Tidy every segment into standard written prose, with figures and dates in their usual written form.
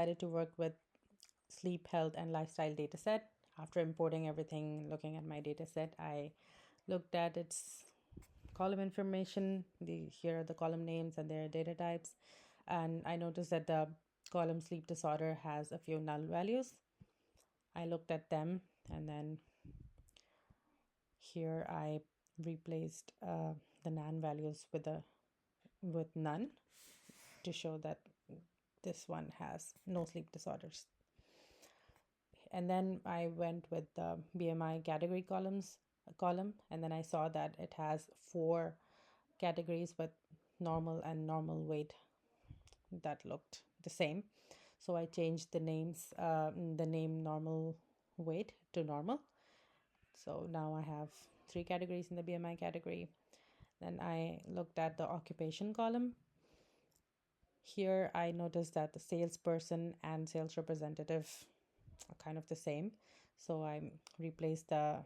decided to work with sleep, health, and lifestyle dataset. After importing everything, looking at my dataset, I looked at its column information. Here are the column names and their data types. And I noticed that the column sleep disorder has a few null values. I looked at them, and then here I replaced the nan values with none to show that this one has no sleep disorders. And then I went with the BMI category column, and then I saw that it has 4 categories with normal and normal weight that looked the same. So I changed the name normal weight to normal. So now I have 3 categories in the BMI category. Then I looked at the occupation column. Here I noticed that the salesperson and sales representative are kind of the same. So I replaced the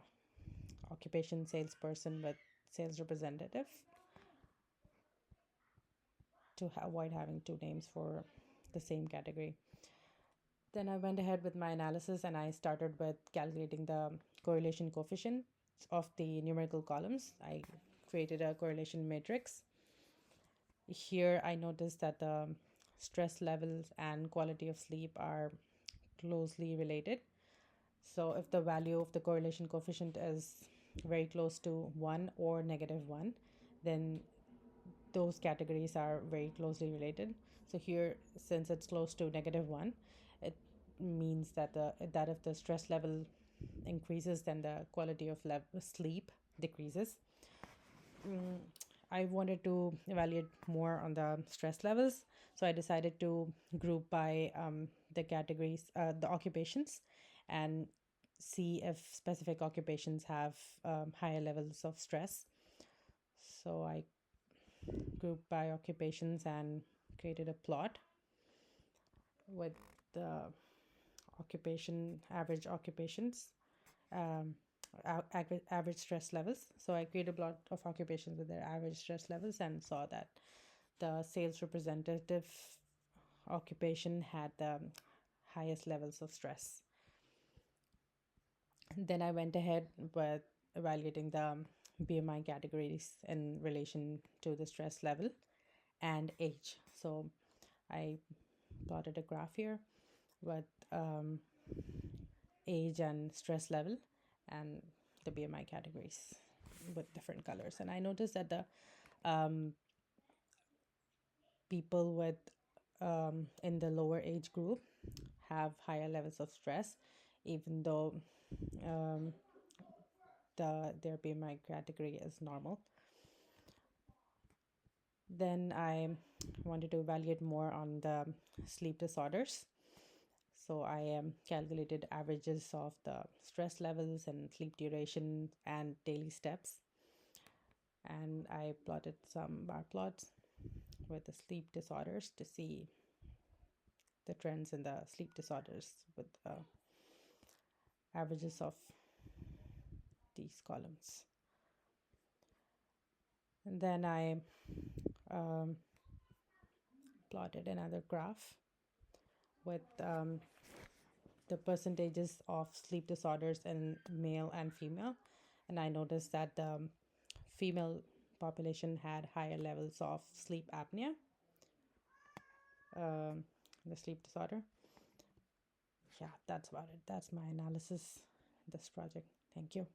occupation salesperson with sales representative to avoid having 2 names for the same category. Then I went ahead with my analysis and I started with calculating the correlation coefficient of the numerical columns. I created a correlation matrix. Here I noticed that the stress levels and quality of sleep are closely related. So if the value of the correlation coefficient is very close to 1 or -1, then those categories are very closely related. So here, since it's close to -1, it means that if the stress level increases, then the quality of sleep decreases. I wanted to evaluate more on the stress levels, so I decided to group by the categories, the occupations, and see if specific occupations have higher levels of stress. So I grouped by occupations and created a plot with the average occupations, average stress levels. So I created a plot of occupations with their average stress levels and saw that the sales representative occupation had the highest levels of stress. Then I went ahead with evaluating the BMI categories in relation to the stress level and age. So I plotted a graph here with age and stress level and the BMI categories with different colors. And I noticed that the people with in the lower age group have higher levels of stress, even though their BMI category is normal. Then I wanted to evaluate more on the sleep disorders. So I calculated averages of the stress levels and sleep duration and daily steps. And I plotted some bar plots with the sleep disorders to see the trends in the sleep disorders with the averages of these columns. And then I plotted another graph with the percentages of sleep disorders in male and female. And I noticed that the female population had higher levels of sleep apnea, the sleep disorder. Yeah, that's about it. That's my analysis, this project. Thank you.